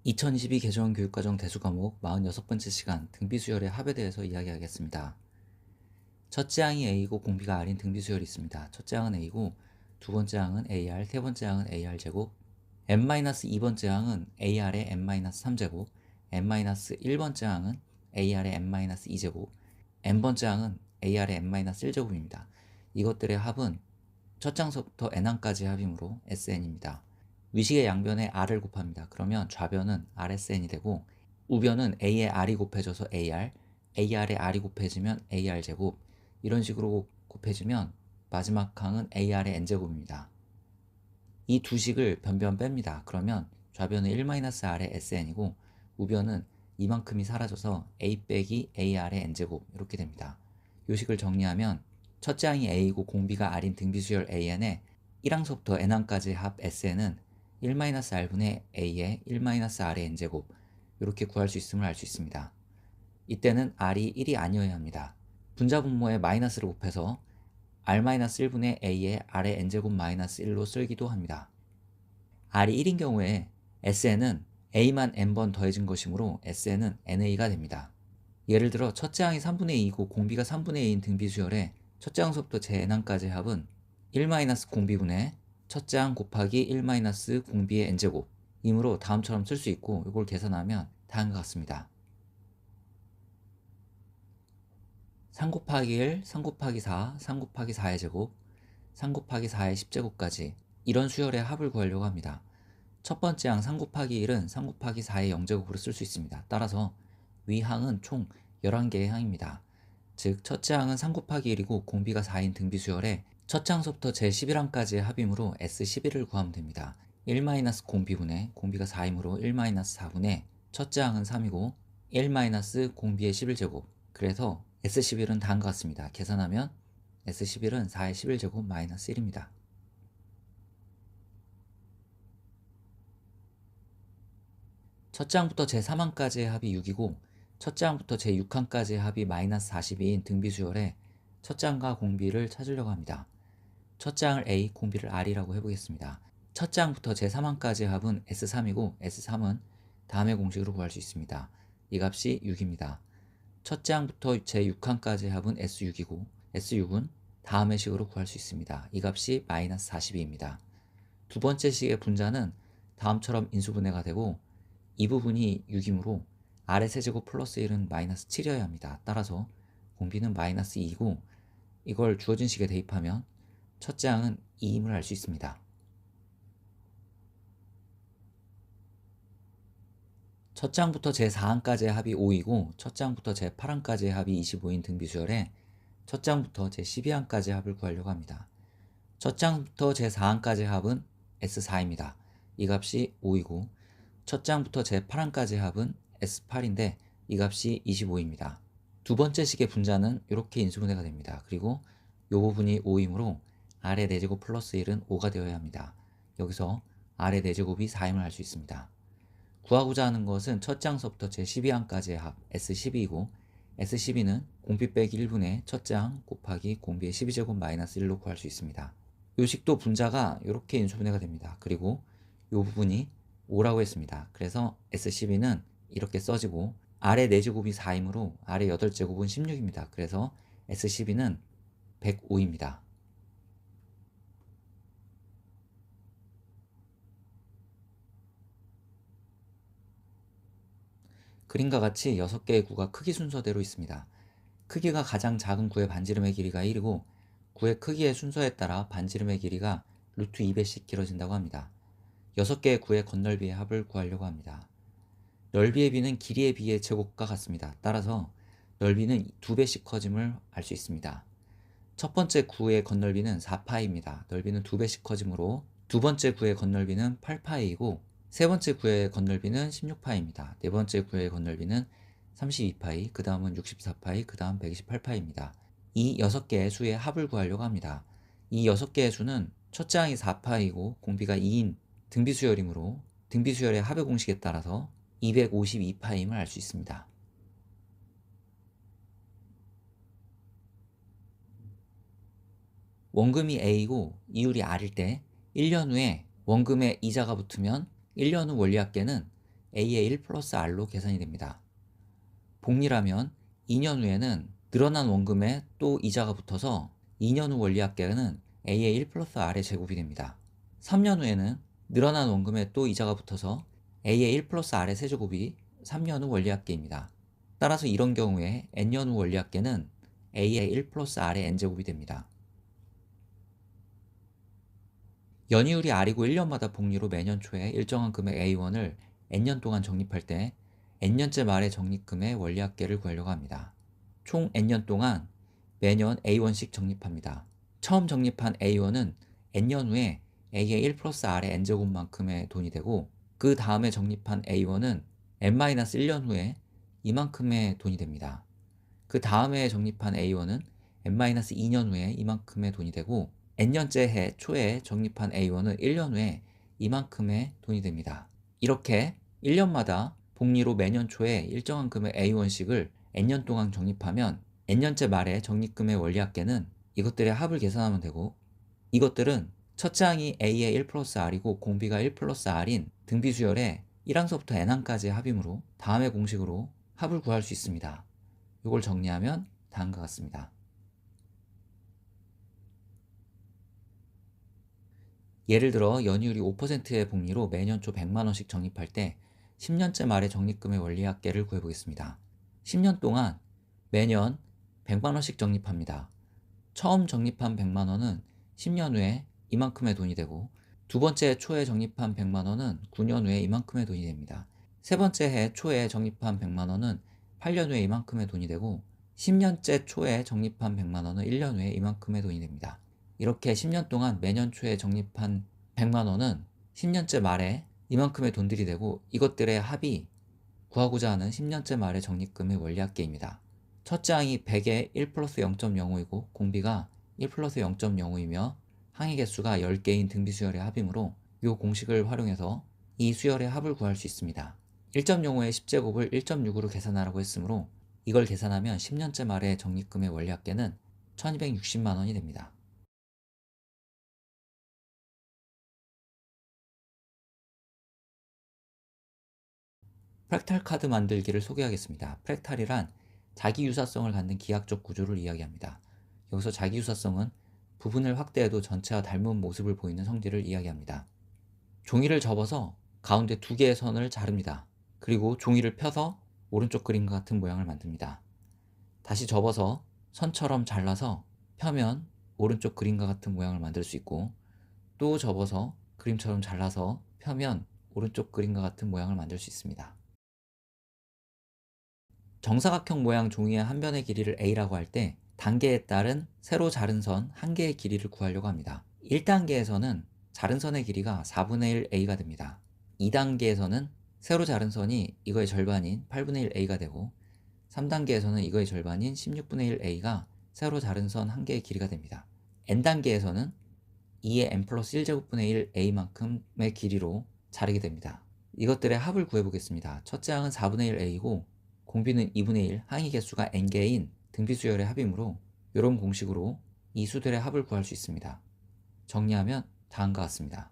2022 개정 교육과정 대수과목 46번째 시간 등비수열의 합에 대해서 이야기하겠습니다. 첫째 항이 A이고 공비가 R인 등비수열이 있습니다. 첫째 항은 A고 두 번째 항은 AR, 세 번째 항은 AR제곱, n-2번째 항은 AR의 n-3제곱, n-1번째 항은 AR의 n-2제곱, n번째 항은 AR의 n-1제곱입니다. 이것들의 합은 첫 장서부터 n항까지의 합이므로 SN입니다. 위식의 양변에 R을 곱합니다. 그러면 좌변은 RSN이 되고 우변은 A에 R이 곱해져서 AR, AR에 R이 곱해지면 AR제곱, 이런 식으로 곱해지면 마지막 항은 AR의 N제곱입니다. 이 두 식을 변변 뺍니다. 그러면 좌변은 1-R의 SN이고 우변은 이만큼이 사라져서 A 빼기 AR의 N제곱 이렇게 됩니다. 이 식을 정리하면 첫째 항이 A이고 공비가 R인 등비수열 AN의 1항서부터 n항까지의 합 SN은 1-R분의 A의 1-R의 N제곱 이렇게 구할 수 있음을 알 수 있습니다. 이때는 R이 1이 아니어야 합니다. 분자 분모에 마이너스를 곱해서 R-1분의 A의 R의 N제곱 마이너스 1로 쓰기도 합니다. R이 1인 경우에 SN은 A만 N번 더해진 것이므로 SN은 NA가 됩니다. 예를 들어 첫째 항이 3분의 2이고 공비가 3분의 2인 등비수열의 첫째 항서부터 제 n항까지의 합은 1-공비분의 첫째 항 곱하기 1-공비의 n제곱 이므로 다음처럼 쓸 수 있고 이걸 계산하면 다음과 같습니다. 3 곱하기 1, 3 곱하기 4, 3 곱하기 4의 제곱, 3 곱하기 4의 10제곱까지 이런 수열의 합을 구하려고 합니다. 첫 번째 항 3 곱하기 1은 3 곱하기 4의 0제곱으로 쓸 수 있습니다. 따라서 위 항은 총 11개의 항입니다. 즉 첫째 항은 3 곱하기 1이고 공비가 4인 등비수열에 첫째 항서부터 제11항까지의 합이므로 S11을 구하면 됩니다. 1-공비분의 공비가 4이므로 1-4분의 첫째 항은 3이고 1-공비의 11제곱, 그래서 S11은 다음과 같습니다. 계산하면 S11은 4의 11제곱 마이너스 1입니다. 첫째 항부터 제3항까지의 합이 6이고 첫째 항부터 제6항까지의 합이 마이너스 42인 등비수열에 첫째 항과 공비를 찾으려고 합니다. 첫째 항을 A, 공비를 R이라고 해보겠습니다. 첫째 항부터 제3항까지의 합은 S3이고 S3은 다음의 공식으로 구할 수 있습니다. 이 값이 6입니다. 첫째 항부터 제6항까지의 합은 S6이고 S6은 다음의 식으로 구할 수 있습니다. 이 값이 마이너스 42입니다. 두 번째 식의 분자는 다음처럼 인수분해가 되고 이 부분이 6이므로 R의 세제곱 플러스 1은 마이너스 7이어야 합니다. 따라서 공비는 마이너스 2이고 이걸 주어진 식에 대입하면 첫째 항은 2임을 알 수 있습니다. 첫째 항부터 제4항까지의 합이 5이고 첫째 항부터 제8항까지의 합이 25인 등비수열에 첫째 항부터 제12항까지의 합을 구하려고 합니다. 첫째 항부터 제4항까지의 합은 S4입니다. 이 값이 5이고 첫째 항부터 제8항까지의 합은 S8인데 이 값이 25입니다. 두 번째 식의 분자는 이렇게 인수분해가 됩니다. 그리고 이 부분이 5이므로 R의 4제곱 플러스 1은 5가 되어야 합니다. 여기서 R의 4제곱이 4임을 알 수 있습니다. 구하고자 하는 것은 첫째 항서부터 제12항까지의 합 S12이고 S12는 공비 빼기 1분의 첫째 항 곱하기 공비의 12제곱 마이너스 1로 구할 수 있습니다. 이 식도 분자가 이렇게 인수분해가 됩니다. 그리고 이 부분이 5라고 했습니다. 그래서 S12는 이렇게 써지고 R의 4제곱이 4이므로 R의 8제곱은 16입니다. 그래서 S12는 105입니다. 그림과 같이 6개의 구가 크기 순서대로 있습니다. 크기가 가장 작은 구의 반지름의 길이가 1이고 구의 크기의 순서에 따라 반지름의 길이가 루트 2배씩 길어진다고 합니다. 6개의 구의 건널비의 합을 구하려고 합니다. 넓이의 비는 길이의 비의 제곱과 같습니다. 따라서 넓이는 2배씩 커짐을 알 수 있습니다. 첫 번째 구의 건널비는 4파이입니다. 넓이는 2배씩 커지므로 두 번째 구의 건널비는 8파이이고 세 번째 구의 건널비는 16파이입니다. 네 번째 구의 건널비는 32파이, 그 다음은 64파이, 그 다음 128파이입니다. 이 6개의 수의 합을 구하려고 합니다. 이 6개의 수는 첫째 항이 4파이고 공비가 2인 등비수열이므로 등비수열의 합의 공식에 따라서 252파임을 알 수 있습니다. 원금이 A이고 이율이 R일 때 1년 후에 원금에 이자가 붙으면 1년 후 원리합계는 A의 1 플러스 R로 계산이 됩니다. 복리라면 2년 후에는 늘어난 원금에 또 이자가 붙어서 2년 후 원리합계는 A의 1 플러스 R의 제곱이 됩니다. 3년 후에는 늘어난 원금에 또 이자가 붙어서 A의 1 플러스 R의 세제곱이 3년 후 원리합계입니다. 따라서 이런 경우에 N년 후 원리합계는 A의 1 플러스 R의 N제곱이 됩니다. 연이율이 R이고 1년마다 복리로 매년 초에 일정한 금액 A1을 N년 동안 적립할 때 N년째 말의 적립금의 원리합계를 구하려고 합니다. 총 N년 동안 매년 A1씩 적립합니다. 처음 적립한 A1은 N년 후에 A의 1 플러스 R의 N제곱만큼의 돈이 되고, 그 다음에 적립한 A1은 N-1년 후에 이만큼의 돈이 됩니다. 그 다음에 적립한 A1은 N-2년 후에 이만큼의 돈이 되고, N년째 해 초에 적립한 A1은 1년 후에 이만큼의 돈이 됩니다. 이렇게 1년마다 복리로 매년 초에 일정한 금액 A1씩을 N년 동안 적립하면 N년째 말에 적립금의 원리합계는 이것들의 합을 계산하면 되고, 이것들은 첫째 항이 A의 1 플러스 R이고 공비가 1 플러스 R인 등비수열의 1항서부터 N항까지의 합이므로 다음의 공식으로 합을 구할 수 있습니다. 이걸 정리하면 다음과 같습니다. 예를 들어 연이율이 5%의 복리로 매년 초 100만원씩 적립할 때 10년째 말의 적립금의 원리합계를 구해보겠습니다. 10년 동안 매년 100만원씩 적립합니다. 처음 적립한 100만원은 10년 후에 이만큼의 돈이 되고, 두 번째 초에 적립한 100만원은 9년 후에 이만큼의 돈이 됩니다. 세 번째 해 초에 적립한 100만원은 8년 후에 이만큼의 돈이 되고, 10년째 초에 적립한 100만원은 1년 후에 이만큼의 돈이 됩니다. 이렇게 10년 동안 매년 초에 적립한 100만원은 10년째 말에 이만큼의 돈들이 되고, 이것들의 합이 구하고자 하는 10년째 말의 적립금의 원리합계입니다. 첫째 항이 100에 1 플러스 0.05이고 공비가 1 플러스 0.05이며 항의 개수가 10개인 등비수열의 합이므로 이 공식을 활용해서 이 수열의 합을 구할 수 있습니다. 1.05의 10제곱을 1.6으로 계산하라고 했으므로 이걸 계산하면 10년째 말의 적립금의 원리합계는 1260만원이 됩니다. 프랙탈 카드 만들기를 소개하겠습니다. 프랙탈이란 자기 유사성을 갖는 기하학 구조를 이야기합니다. 여기서 자기 유사성은 부분을 확대해도 전체와 닮은 모습을 보이는 성질을 이야기합니다. 종이를 접어서 가운데 두 개의 선을 자릅니다. 그리고 종이를 펴서 오른쪽 그림과 같은 모양을 만듭니다. 다시 접어서 선처럼 잘라서 펴면 오른쪽 그림과 같은 모양을 만들 수 있고, 또 접어서 그림처럼 잘라서 펴면 오른쪽 그림과 같은 모양을 만들 수 있습니다. 정사각형 모양 종이의 한 변의 길이를 A라고 할 때 단계에 따른 세로 자른 선 한 개의 길이를 구하려고 합니다. 1단계에서는 자른 선의 길이가 4분의 1 A가 됩니다. 2단계에서는 세로 자른 선이 이거의 절반인 8분의 1 A가 되고, 3단계에서는 이거의 절반인 16분의 1 A가 세로 자른 선 한 개의 길이가 됩니다. N단계에서는 2의 N 플러스 1제곱분의 1 A만큼의 길이로 자르게 됩니다. 이것들의 합을 구해보겠습니다. 첫째 항은 4분의 1 A고 공비는 2분의 1, 항의 개수가 n개인 등비수열의 합이므로 이런 공식으로 이 수들의 합을 구할 수 있습니다. 정리하면 다음과 같습니다.